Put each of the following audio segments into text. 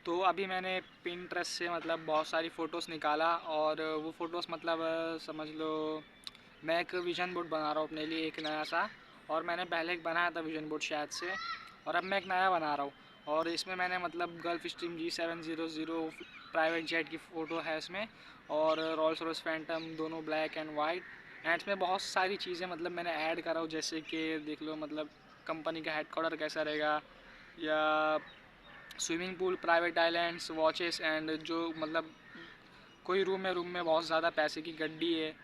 तो अभी मैंने पिंटरेस्ट से मतलब बहुत सारी फ़ोटोज़ निकाला और वो फ़ोटोज़ मतलब समझ लो मैं एक विज़न बोर्ड बना रहा हूँ अपने लिए एक नया सा। और मैंने पहले एक बनाया था विज़न बोर्ड शायद से, और अब मैं एक नया बना रहा हूँ। और इसमें मैंने मतलब gulf stream G700 private jet की फ़ोटो है इसमें, और रोल्स रॉयस फैंटम दोनों ब्लैक एंड वाइट। एंड इसमें बहुत सारी चीज़ें मतलब मैंने ऐड करा हूँ, जैसे कि देख लो मतलब कंपनी का हेडक्वार्टर कैसा रहेगा, या swimming pool, private islands, watches, and जो मतलब कोई रूम में बहुत ज़्यादा पैसे की गड्डी है,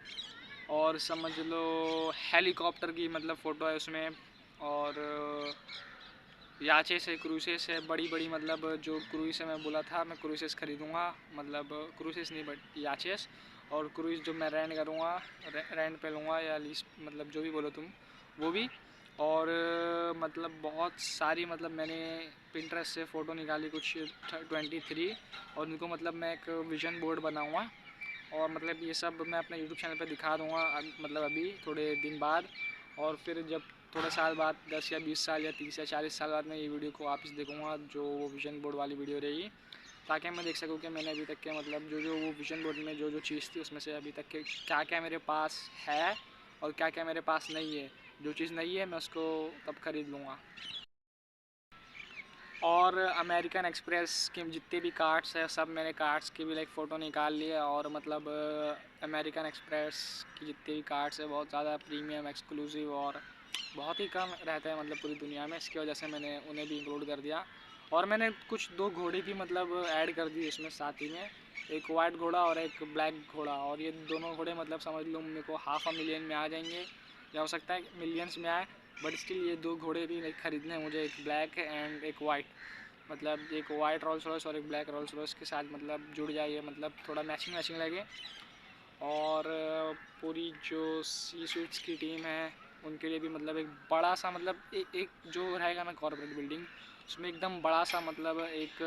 और समझ लो हेलीकॉप्टर की मतलब फ़ोटो है उसमें। और याचेस है, क्रूसेस है बड़ी बड़ी, मतलब जो क्रूज़ है मैं बोला था मैं क्रूसेस ख़रीदूँगा, मतलब क्रूसेस नहीं बट याचेस। और क्रूज़ जो मैं रेंट करूँगा, रेंट पे लूँगा या लीज, मतलब जो भी बोलो तुम, वो भी। और मतलब बहुत सारी मतलब मैंने पिंटरेस्ट से फ़ोटो निकाली कुछ 23, और उनको मतलब मैं एक विज़न बोर्ड बनाऊँगा। और मतलब ये सब मैं अपने यूट्यूब चैनल पे दिखा दूँगा मतलब अभी थोड़े दिन बाद। और फिर जब थोड़े साल बाद 10 या 20 साल या 30 या 40 साल बाद मैं ये वीडियो को वापस देखूँगा, जो वो विज़न बोर्ड वाली वीडियो रहेगी, ताकि मैं देख सकूँ कि मैंने अभी तक के मतलब जो जो वो विज़न बोर्ड में जो जो चीज़ थी उसमें से अभी तक के क्या क्या मेरे पास है और क्या क्या मेरे पास नहीं है। जो चीज़ नहीं है मैं उसको तब ख़रीद लूँगा। और अमेरिकन एक्सप्रेस के जितने भी कार्ड्स हैं सब मैंने कार्ड्स की भी लाइक फ़ोटो निकाल लिए। और मतलब अमेरिकन एक्सप्रेस की जितने भी कार्ड्स हैं बहुत ज़्यादा प्रीमियम एक्सक्लूसिव और बहुत ही कम रहते हैं मतलब पूरी दुनिया में, इसकी वजह से मैंने उन्हें भी इंक्लूड कर दिया। और मैंने कुछ दो घोड़े भी मतलब ऐड कर दिए इसमें साथ ही में, एक वाइट घोड़ा और एक ब्लैक घोड़ा। और ये दोनों घोड़े मतलब समझ लो मेरे को 500,000 में आ जाएंगे, या हो सकता है मिलियंस में आए, बट स्टिल ये दो घोड़े भी लाइक ख़रीदने हैं मुझे, एक ब्लैक एंड एक वाइट। मतलब एक वाइट रोल्स रॉयस और एक ब्लैक रोल्स रॉयस के साथ मतलब जुड़ जाइए, मतलब थोड़ा मैचिंग मैचिंग लगे। और पूरी जो सी स्वीट्स की टीम है उनके लिए भी मतलब एक बड़ा सा मतलब एक जो रहेगा ना कॉर्पोरेट बिल्डिंग, उसमें एकदम बड़ा सा मतलब एक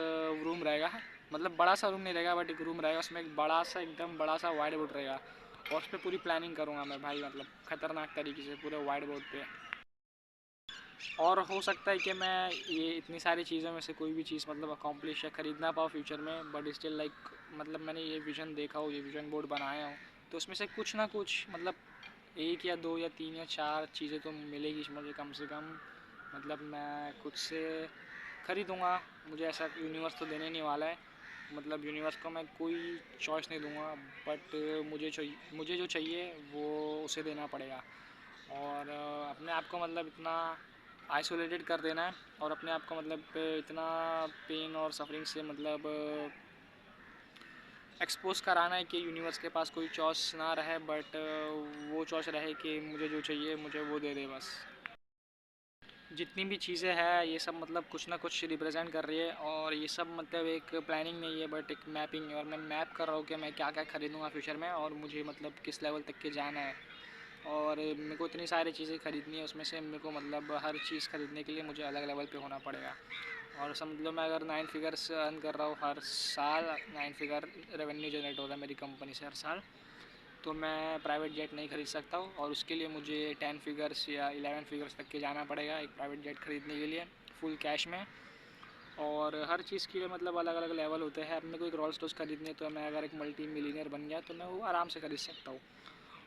रूम रहेगा। मतलब बड़ा सा रूम नहीं रहेगा बट एक रूम रहेगा, उसमें एक बड़ा सा एकदम बड़ा सा वाइट बोर्ड रहेगा, और उस पर पूरी प्लानिंग करूँगा मैं भाई, मतलब ख़तरनाक तरीके से पूरे वाइट बोर्ड पे। और हो सकता है कि मैं ये इतनी सारी चीज़ों में से कोई भी चीज़ मतलब अकॉम्प्लिश या ख़रीद ना पाऊँ फ्यूचर में, बट स्टिल लाइक मतलब मैंने ये विज़न देखा हो, ये विज़न बोर्ड बनाया हो, तो उसमें से कुछ ना कुछ मतलब एक या दो या तीन या चार चीज़ें तो मिलेगी मुझे कम से कम। मतलब मैं खुद से ख़रीदूँगा, मुझे ऐसा यूनिवर्स तो देने नहीं वाला है, मतलब यूनिवर्स को मैं कोई चॉइस नहीं दूँगा, बट मुझे जो चाहिए वो उसे देना पड़ेगा। और अपने आप को मतलब इतना आइसोलेटेड कर देना है, और अपने आप को मतलब इतना पेन और सफरिंग से मतलब एक्सपोज कराना है कि यूनिवर्स के पास कोई चॉइस ना रहे, बट वो चॉइस रहे कि मुझे जो चाहिए मुझे वो दे दे बस। जितनी भी चीज़ें हैं ये सब मतलब कुछ ना कुछ रिप्रेजेंट कर रही है, और ये सब मतलब एक प्लानिंग नहीं है बट एक मैपिंग है, और मैं मैप कर रहा हूँ कि मैं क्या क्या ख़रीदूँगा फ्यूचर में, और मुझे मतलब किस लेवल तक के जाना है। और मेरे को इतनी सारी चीज़ें ख़रीदनी है, उसमें से मेरे को मतलब हर चीज़ ख़रीदने के लिए मुझे अलग लेवल पे होना पड़ेगा। और समझ लो मैं अगर 9 फिगर्स अर्न कर रहा हूँ हर साल, 9 फिगर रेवेन्यू जनरेट हो रहा है मेरी कंपनी से हर साल, तो मैं प्राइवेट जेट नहीं ख़रीद सकता हूँ, और उसके लिए मुझे 10 फिगर्स या 11 फिगर्स तक के जाना पड़ेगा एक प्राइवेट जेट ख़रीदने के लिए फुल कैश में। और हर चीज़ के लिए मतलब अलग अलग लेवल होते हैं। अब मेरे को एक रोल्स रॉयस ख़रीदनी है तो मैं अगर एक मल्टी मिलीनियर बन गया तो मैं वो आराम से ख़रीद सकता हूँ।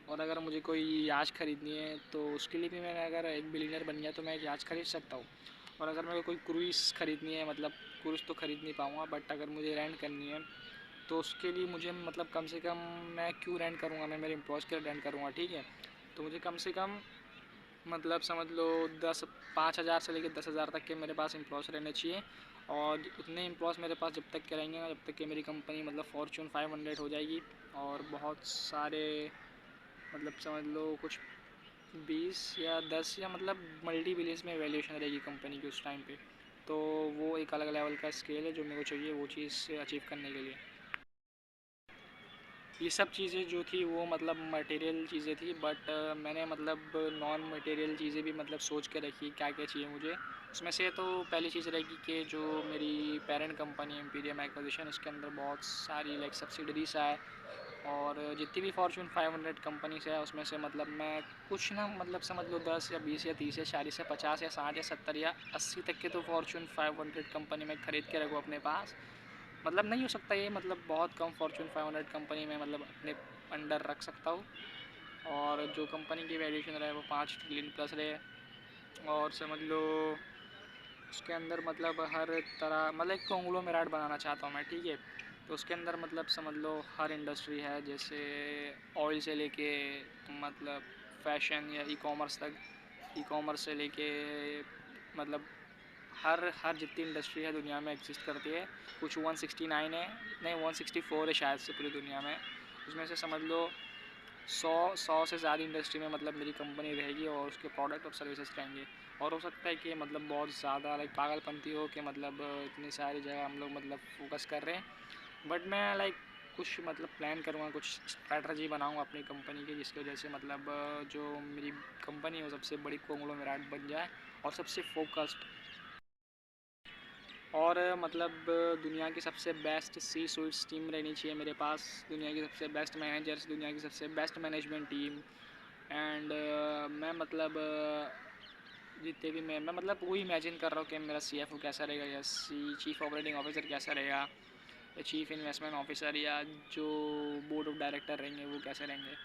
और अगर मुझे कोई याच ख़रीदनी है तो उसके लिए भी मैं अगर एक बिलियनर बन गया तो मैं एक याच ख़रीद सकता हूँ। और अगर मेरे को कोई क्रूज़ ख़रीदनी है, मतलब क्रूज़ तो ख़रीद नहीं पाऊँगा बट अगर मुझे रेंट करनी है तो उसके लिए मुझे मतलब कम से कम, मैं क्यों रेंट करूँगा, मैं मेरे एम्प्लॉयज़ के लिए रेंट करूँगा, ठीक है। तो मुझे कम से कम मतलब समझ लो 5,000 से लेकर 10,000 तक के मेरे पास एम्प्लॉयज़ रहने चाहिए। और उतने एम्प्लॉयज़ मेरे पास जब तक के रहेंगे ना, जब तक कि मेरी कंपनी मतलब फॉर्च्यून 500 हो जाएगी, और बहुत सारे मतलब समझ लो कुछ 20 या 10 या मतलब मल्टी बिलियंस में वैल्यूएशन रहेगी कंपनी की उस टाइम पे। तो वो एक अलग लेवल का स्केल है जो मेरे को चाहिए वो चीज़ अचीव करने के लिए। ये सब चीज़ें जो थी वो मतलब मटेरियल चीज़ें थी, बट मैंने मतलब नॉन मटेरियल चीज़ें भी मतलब सोच के रखी क्या क्या चाहिए मुझे। उसमें से तो पहली चीज़ रहेगी कि जो मेरी पेरेंट कंपनी एम्पीरियम एक्विजिशन, उसके अंदर बहुत सारी लाइक सब्सिडरीज है, और जितनी भी फॉर्च्यून 500 कंपनीज है उसमें से मतलब मैं कुछ ना मतलब समझ लो 10 या 20 या 30 या 40 या 50 या 60 या 70 या 80 तक के तो फॉर्च्यून 500 कंपनी में ख़रीद के रखूँ अपने पास। मतलब नहीं हो सकता ये, मतलब बहुत कम फॉर्चून 500 कंपनी में मतलब अपने अंडर रख सकता हूँ। और जो कंपनी की वैल्यूएशन रहे वो 5 ट्रिलियन प्लस रहे, और समझ लो उसके अंदर मतलब हर तरह मतलब एक कॉन्ग्लोमेरेट बनाना चाहता हूँ मैं, ठीक है। तो उसके अंदर मतलब समझ लो हर इंडस्ट्री है, जैसे ऑयल से लेके मतलब फैशन या ई कॉमर्स तक, ई कॉमर्स से लेके मतलब हर जितनी इंडस्ट्री है दुनिया में एग्जिस्ट करती है। कुछ 169 है, नहीं 164 है शायद से पूरी दुनिया में। उसमें से समझ लो 100 से ज़्यादा इंडस्ट्री में मतलब मेरी कंपनी रहेगी और उसके प्रोडक्ट और सर्विसेज रहेंगे। और हो सकता है कि मतलब बहुत ज़्यादा लाइक पागलपंती हो कि मतलब इतनी सारी जगह हम लोग मतलब फोकस कर रहे हैं, बट मैं लाइक कुछ मतलब प्लान करूँगा, कुछ स्ट्रैटजी बनाऊँगा अपनी कंपनी की, जिसकी वजह से मतलब जो मेरी कंपनी है वो सबसे बड़ी कॉन्ग्लोमेरेट बन जाए और सबसे फोकस्ड, और मतलब दुनिया की सबसे बेस्ट सी सुइट्स टीम रहनी चाहिए मेरे पास, दुनिया की सबसे बेस्ट मैनेजर्स, दुनिया की सबसे बेस्ट मैनेजमेंट टीम। एंड मैं मतलब जितने भी मैं मतलब वही इमेजिन कर रहा हूँ कि मेरा CFO कैसा रहेगा, या चीफ ऑपरेटिंग ऑफिसर कैसा रहेगा, या चीफ इन्वेस्टमेंट ऑफिसर, या जो बोर्ड ऑफ डायरेक्टर रहेंगे वो कैसे रहेंगे।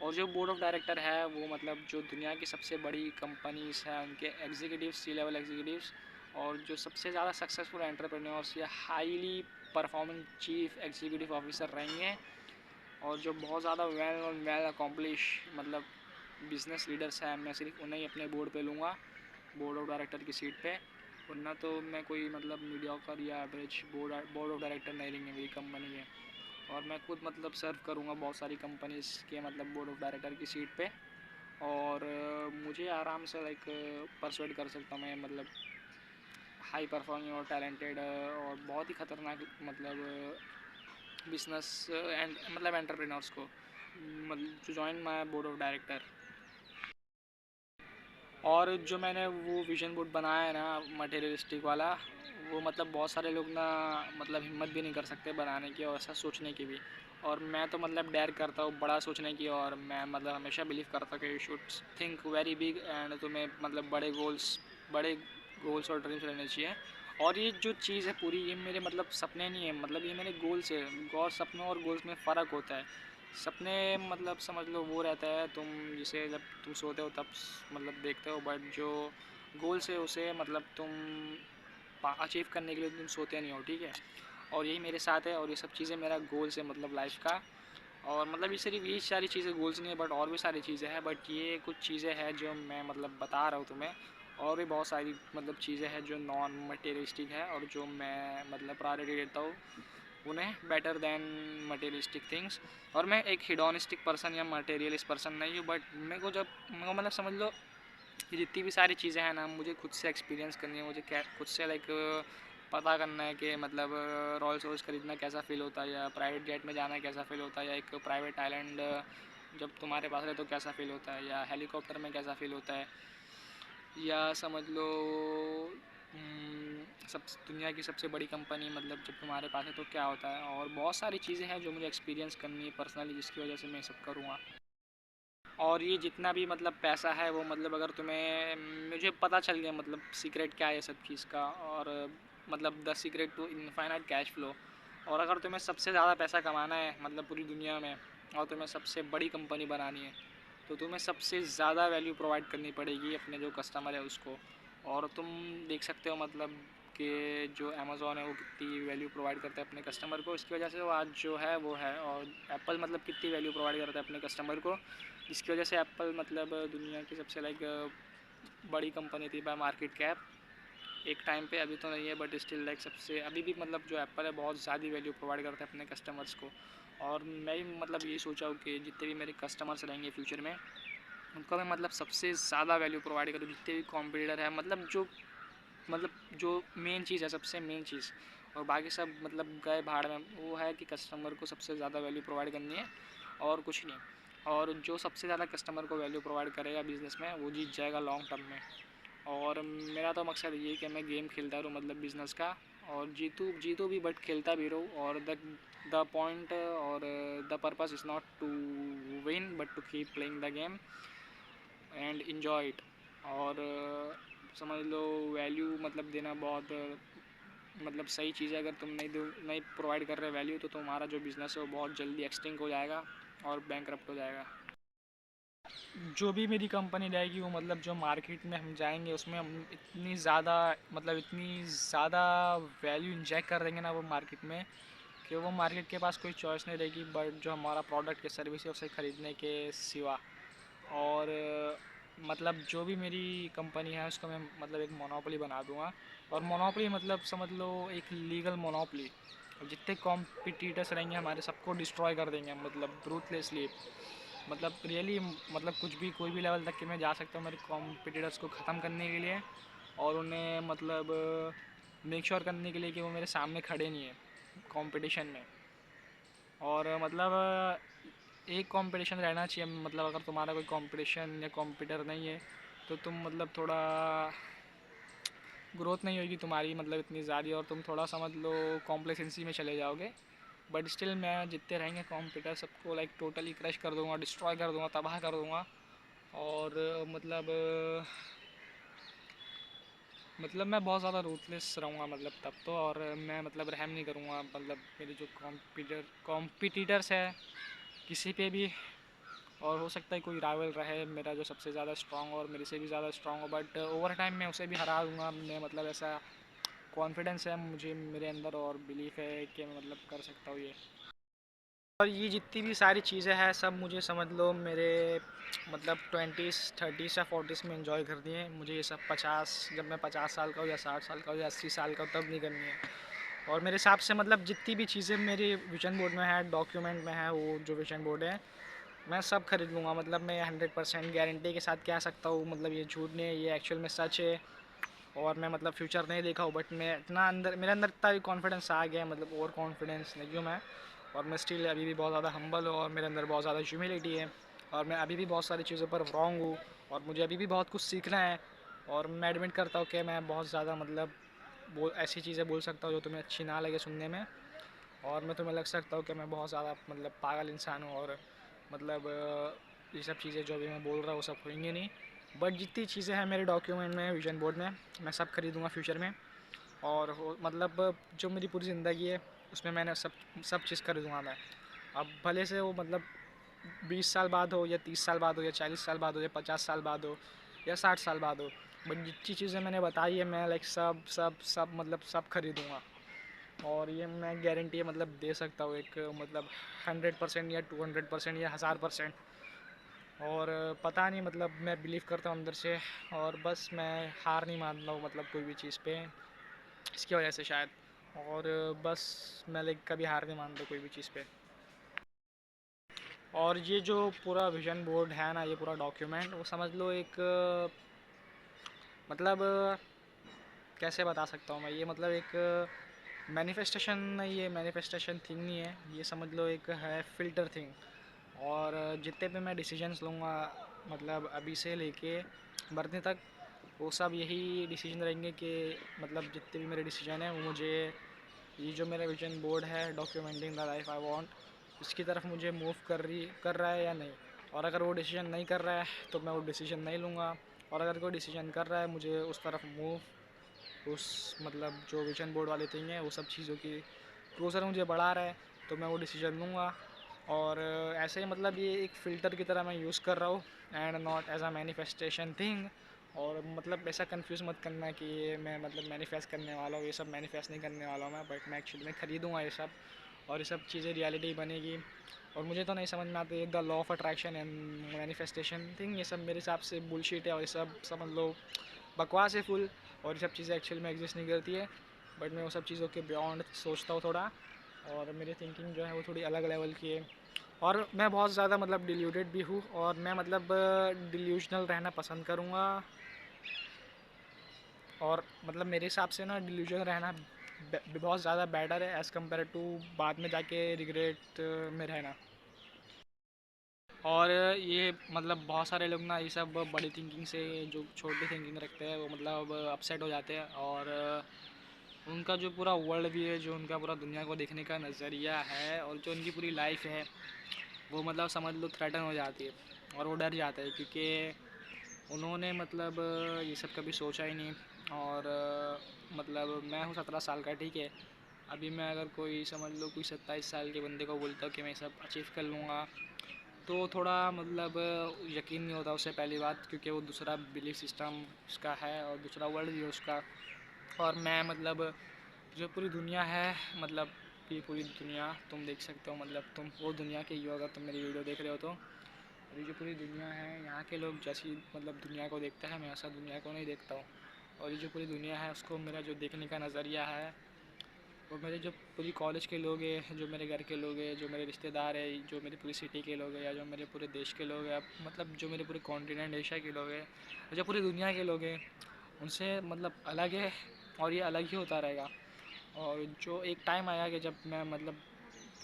और जो बोर्ड ऑफ डायरेक्टर है वो मतलब जो दुनिया की सबसे बड़ी कंपनीज है उनके एग्जीक्यूटिव्स, सी लेवल एग्जीक्यूटिव्स, और जो सबसे ज़्यादा सक्सेसफुल एंटरप्रेन्योर्स या highly performing chief executive officer रहेंगे, और जो बहुत ज़्यादा वेल अकॉम्प्लिश मतलब बिजनेस लीडर्स हैं, मैं सिर्फ उन्हें ही अपने बोर्ड पे लूँगा, बोर्ड ऑफ डायरेक्टर की सीट पे। वरना तो मैं कोई मतलब मीडियोकर या एवरेज बोर्ड ऑफ डायरेक्टर नहीं लेंगे मेरी कंपनी के। और मैं खुद मतलब सर्व करूँगा बहुत सारी कंपनीज़ के मतलब बोर्ड ऑफ डायरेक्टर की सीट पे, और मुझे आराम से लाइक परसुएड कर सकता हूँ मैं मतलब हाई परफॉर्मिंग और टैलेंटेड और बहुत ही ख़तरनाक मतलब बिजनेस एंड मतलब एंटरप्रेन्योर्स को मतलब to join my board of director. और जो मैंने वो विजन बोर्ड बनाया है ना मटेरियलिस्टिक वाला, वो मतलब बहुत सारे लोग ना मतलब हिम्मत भी नहीं कर सकते बनाने की और ऐसा सोचने की भी। और मैं तो मतलब डेयर करता हूँ बड़ा सोचने की, और मैं मतलब हमेशा बिलीव करता हूँ कि you should think very big, and तुम्हें मतलब बड़े गोल्स और ड्रीम्स रहने चाहिए। और ये जो चीज़ है पूरी, ये मेरे मतलब सपने नहीं है, मतलब ये मेरे गोल्स है। और सपनों और गोल्स में फ़र्क होता है। सपने मतलब समझ लो वो रहता है तुम जिसे जब तुम सोते हो तब मतलब देखते हो, बट जो गोल्स है उसे मतलब तुम अचीव करने के लिए तुम सोते नहीं हो, ठीक है। और यही मेरे साथ है, और ये सब चीज़ें मेरा गोल्स है मतलब लाइफ का। और मतलब ये सिर्फ यही सारी चीज़ें गोल्स नहीं है, बट और भी सारी चीज़ें हैं, बट ये कुछ चीज़ें हैं जो मैं मतलब बता रहा हूँ तुम्हें। और भी बहुत सारी मतलब चीज़ें हैं जो नॉन मटेरियलिस्टिक है और जो मैं मतलब प्रायोरिटी देता हूँ उन्हें बेटर दैन मटेरियलिस्टिक थिंग्स। और मैं एक हिडोनिस्टिक पर्सन या मटेरियलिस्ट पर्सन नहीं हूँ, बट मेरे को मतलब समझ लो ये जितनी भी सारी चीज़ें हैं ना मुझे खुद से एक्सपीरियंस करनी है, मुझे क्या खुद से लाइक पता करना है कि मतलब रॉयल्स रॉयस खरीदना कैसा फ़ील होता है, या प्राइवेट जेट में जाना कैसा फ़ील होता है, या एक प्राइवेट आइलैंड जब तुम्हारे पास रहे तो कैसा फ़ील होता है, या हेलीकॉप्टर में कैसा फ़ील होता है, या समझ लो सब दुनिया की सबसे बड़ी कंपनी मतलब जब तुम्हारे पास है तो क्या होता है। और बहुत सारी चीज़ें हैं जो मुझे एक्सपीरियंस करनी है पर्सनली, जिसकी वजह से मैं सब करूँगा। और ये जितना भी मतलब पैसा है वो मतलब अगर तुम्हें मुझे पता चल गया मतलब सीक्रेट क्या है सब चीज़ का, और मतलब the secret to infinite cash flow. और अगर तुम्हें सबसे ज़्यादा पैसा कमाना है मतलब पूरी दुनिया में, और तुम्हें सबसे बड़ी कंपनी बनानी है, तो तुम्हें सबसे ज़्यादा वैल्यू प्रोवाइड करनी पड़ेगी अपने जो कस्टमर है उसको। और तुम देख सकते हो मतलब कि जो अमेज़ॉन है वो कितनी वैल्यू प्रोवाइड करता है अपने कस्टमर को, इसकी वजह से वो आज जो है वो है। और एप्पल मतलब कितनी वैल्यू प्रोवाइड करता है अपने कस्टमर को, जिसकी वजह से एप्पल मतलब दुनिया की सबसे लाइक बड़ी कंपनी थी बाय मार्केट कैप एक टाइम पे, अभी तो नहीं है बट स्टिल लाइक सबसे अभी भी मतलब जो एप्पल है बहुत ज़्यादा वैल्यू प्रोवाइड करता है अपने कस्टमर्स को। और मैं भी मतलब यही सोचा हूँ कि जितने भी मेरे कस्टमर्स रहेंगे फ्यूचर में उनको मैं मतलब सबसे ज़्यादा वैल्यू प्रोवाइड करूँ। जितने भी कॉम्पिटिटर है मतलब जो मेन चीज़ है, सबसे मेन चीज़, और बाकी सब मतलब गए भाड़ में, वो है कि कस्टमर को सबसे ज़्यादा वैल्यू प्रोवाइड करनी है और कुछ नहीं। और जो सबसे ज़्यादा कस्टमर को वैल्यू प्रोवाइड करेगा बिज़नेस में वो जीत जाएगा लॉन्ग टर्म में। और मेरा तो मकसद ये है कि मैं गेम खेलता रहूँ मतलब बिज़नेस का, और जीतू भी बट खेलता भी रहूँ। और द पॉइंट और the purpose is not to win but to keep playing the game and enjoy it. और समझ लो वैल्यू मतलब देना बहुत मतलब सही चीज़ है, अगर तुम नहीं प्रोवाइड कर रहे वैल्यू, तो तुम्हारा जो बिज़नेस है वो बहुत जल्दी एक्सटिंक्ट हो जाएगा और बैंकरप्ट हो जाएगा। जो भी मेरी कंपनी रहेगी वो मतलब जो मार्केट में हम जाएंगे उसमें हम इतनी ज़्यादा वैल्यू इंजेक्ट कर देंगे ना वो मार्केट में, कि वो मार्केट के पास कोई चॉइस नहीं रहेगी बट जो हमारा प्रोडक्ट या सर्विस है उसे ख़रीदने के सिवा। और मतलब जो भी मेरी कंपनी है उसको मैं मतलब एक मोनोपोली बना दूंगा। और मोनोपोली मतलब समझ लो एक लीगल मोनोपोली। जितने कॉम्पिटिटर्स रहेंगे हमारे सबको डिस्ट्रॉय कर देंगे मतलब रूथलेसली। मतलब रियली मतलब कुछ भी कोई भी लेवल तक कि मैं जा सकता हूँ मेरे कॉम्पिटिटर्स को ख़त्म करने के लिए, और उन्हें मतलब मेक श्योर करने के लिए कि वो मेरे सामने खड़े नहीं है कंपटीशन में। और मतलब एक कंपटीशन रहना चाहिए, मतलब अगर तुम्हारा कोई कंपटीशन या कॉम्पिटिटर नहीं है तो तुम मतलब थोड़ा ग्रोथ नहीं होगी तुम्हारी मतलब इतनी ज़्यादा, और तुम थोड़ा समझ लो कॉम्प्लेसेंसी में चले जाओगे। बट स्टिल मैं जितने रहेंगे कॉम्पिटिटर सबको लाइक टोटली क्रश कर दूंगा, डिस्ट्रॉय कर दूंगा, तबाह कर दूंगा। और मतलब मैं बहुत ज़्यादा रूथलेस रहूँगा मतलब तब तो। और मैं मतलब रहम नहीं करूँगा मतलब मेरे जो कॉम्पिटिटर्स है किसी पे भी। और हो सकता है कोई राइवल रहे मेरा जो सबसे ज़्यादा स्ट्रॉन्ग और मेरे से भी ज़्यादा स्ट्रॉन्ग हो, बट ओवर टाइम मैं उसे भी हरा दूँगा। मैं मतलब ऐसा कॉन्फिडेंस है मुझे मेरे अंदर और बिलीफ है कि मैं मतलब कर सकता हूँ ये। और ये जितनी भी सारी चीज़ें हैं सब मुझे समझ लो मेरे मतलब 20s 30s या 40s में इंजॉय करनी है। मुझे ये सब 50 जब मैं 50 साल का हो या 60 साल का हो या 80 साल का हो तब नहीं करनी है। और मेरे हिसाब से मतलब जितनी भी चीज़ें मेरे विजन बोर्ड में है, डॉक्यूमेंट में है, वो जो विजन बोर्ड है मैं सब खरीद लूँगा। मतलब मैं 100% गारंटी के साथ कह सकता हूँ, मतलब ये झूठ नहीं है, ये एक्चुअल में सच है। और मैं मतलब फ्यूचर नहीं देखा हूँ बट मैं इतना अंदर मेरे अंदर इतना भी कॉन्फिडेंस आ गया है, मतलब ओवर कॉन्फिडेंस नहीं हूँ मैं। और मैं स्टिल अभी भी बहुत ज़्यादा हम्बल हूँ और मेरे अंदर बहुत ज़्यादा ह्यूमिलिटी है। और मैं अभी भी बहुत सारी चीज़ों पर रॉन्ग हूँ और मुझे अभी भी बहुत कुछ सीखना है। और मैं एडमिट करता हूँ कि मैं बहुत ज़्यादा मतलब वो ऐसी चीज़ें बोल सकता हूँ जो तुम्हें अच्छी ना लगे सुनने में। और मैं तुम्हें लग सकता हूँ कि मैं बहुत ज़्यादा मतलब पागल इंसान हूँ। और मतलब ये सब चीज़ें जो भी मैं बोल रहा हूँ वो सब होंगी नहीं। बट जितनी चीज़ें हैं मेरे डॉक्यूमेंट में, विजन बोर्ड में, मैं सब खरीदूँगा फ्यूचर में। और मतलब जो मेरी पूरी ज़िंदगी है उसमें मैंने सब चीज़ खरीदूँगा मैं। अब भले से वो मतलब 20 साल बाद हो या 30 साल बाद हो या 40 साल बाद हो या 50 साल बाद हो या 60 साल बाद हो, बट जितनी चीज़ें मैंने बताई है मैं लाइक सब सब सब मतलब सब खरीदूँगा। और ये मैं गारंटी मतलब दे सकता हूँ एक मतलब 100% या 200% या 1000%। और पता नहीं मतलब मैं बिलीव करता हूँ अंदर से। और बस मैं हार नहीं मानता हूँ मतलब कोई भी चीज़ पे, इसकी वजह से शायद। और बस मैं लाइक कभी हार नहीं मानता कोई भी चीज़ पे। और ये जो पूरा विजन बोर्ड है ना, ये पूरा डॉक्यूमेंट वो समझ लो एक मतलब कैसे बता सकता हूँ मैं, ये मतलब एक मैनिफेस्टेशन नहीं, ये मैनिफेस्टेशन थिंग नहीं है, ये समझ लो एक है फ़िल्टर थिंग। और जितने भी मैं डिसीजंस लूँगा मतलब अभी से लेके मरने तक, वो सब यही डिसीजन रहेंगे कि मतलब जितने भी मेरे डिसीजन हैं वो मुझे ये जो मेरा विजन बोर्ड है documenting the life I want, इसकी तरफ मुझे मूव कर रहा है या नहीं। और अगर वो डिसीजन नहीं कर रहा है तो मैं वो डिसीजन नहीं लूँगा। और अगर कोई डिसीजन कर रहा है मुझे उस तरफ मूव, उस मतलब जो विजन बोर्ड वाली थिंग है वो सब चीज़ों की क्लोजर मुझे बढ़ा रहा है तो मैं वो डिसीजन लूँगा। और ऐसे ही मतलब ये एक फ़िल्टर की तरह मैं यूज़ कर रहा हूँ and not as a manifestation thing. और मतलब ऐसा कंफ्यूज मत करना कि ये मैं मतलब मैनिफेस्ट करने वाला हूँ, ये सब मैनिफेस्ट नहीं करने वाला हूँ मैं, बट मैं एक्चुअली में ख़रीदूँगा ये सब और ये सब चीज़ें रियलिटी बनेगी। और मुझे तो नहीं समझ में आती the law of attraction and manifestation thing, ये सब मेरे हिसाब से बुलशिट है और ये सब समझ लो बकवास है फुल। और ये सब चीज़ें एक्चुअल में एग्जिस्ट नहीं करती है, बट मैं वो सब चीज़ों के बियॉन्ड सोचता हूँ थोड़ा। और मेरी थिंकिंग जो है वो थोड़ी अलग लेवल की है। और मैं बहुत ज़्यादा मतलब डिल्यूटेड भी हूँ और मैं मतलब डिल्यूजनल रहना पसंद करूँगा। और मतलब मेरे हिसाब से ना डिल्यूजन रहना बहुत ज़्यादा बेटर है एज़ कम्पेयर टू बाद में जाके रिग्रेट में रहना। और ये मतलब बहुत सारे लोग ना ये सब बड़ी थिंकिंग से जो छोटी थिंकिंग रखते हैं वो मतलब अपसेट हो जाते हैं। और उनका जो पूरा वर्ल्ड भी है, जो उनका पूरा दुनिया को देखने का नज़रिया है और जो उनकी पूरी लाइफ है वो मतलब समझ लो थ्रेटन हो जाती है और वो डर जाता है, क्योंकि उन्होंने मतलब ये सब कभी सोचा ही नहीं। और मतलब मैं हूँ 17 साल का, ठीक है। अभी मैं अगर कोई समझ लो कोई 27 साल के बंदे को बोलता हूँ कि मैं सब अचीव कर लूँगा, तो थोड़ा मतलब यकीन नहीं होता उससे, पहली बात, क्योंकि वो दूसरा बिलीफ सिस्टम उसका है और दूसरा वर्ल्ड भी है उसका। और मैं मतलब जो पूरी दुनिया है, मतलब ये पूरी दुनिया तुम देख सकते हो, मतलब तुम वो दुनिया के ही हो अगर तुम मेरी वीडियो देख रहे हो तो। अभी जो पूरी दुनिया है, यहाँ के लोग जैसी मतलब दुनिया को देखते हैं, मैं ऐसा दुनिया को नहीं देखता हूँ। और ये जो पूरी दुनिया है उसको मेरा जो देखने का नज़रिया है, वो मेरे जो पूरी कॉलेज के लोग हैं, जो मेरे घर के लोग हैं, जो मेरे रिश्तेदार हैं, जो मेरी पूरी सिटी के लोग हैं, या जो मेरे पूरे देश के लोग हैं, मतलब जो मेरे पूरे कॉन्टिनेंट एशिया के लोग हैं, जो पूरी दुनिया के लोग हैं, उनसे मतलब अलग है। और ये अलग ही होता रहेगा। और जो एक टाइम आया कि जब मैं मतलब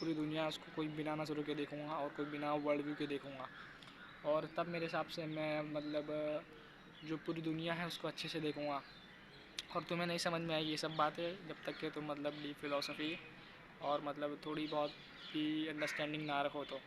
पूरी दुनिया उसको कोई बिना नज़रों के देखूँगा और कोई बिना वर्ल्ड व्यू के देखूँगा, और तब मेरे हिसाब से मैं मतलब जो पूरी दुनिया है उसको अच्छे से देखूँगा। और तुम्हें नहीं समझ में आएगी ये सब बातें जब तक कि तुम मतलब डीप फिलोसफी और मतलब थोड़ी बहुत भी अंडरस्टैंडिंग ना रखो तो।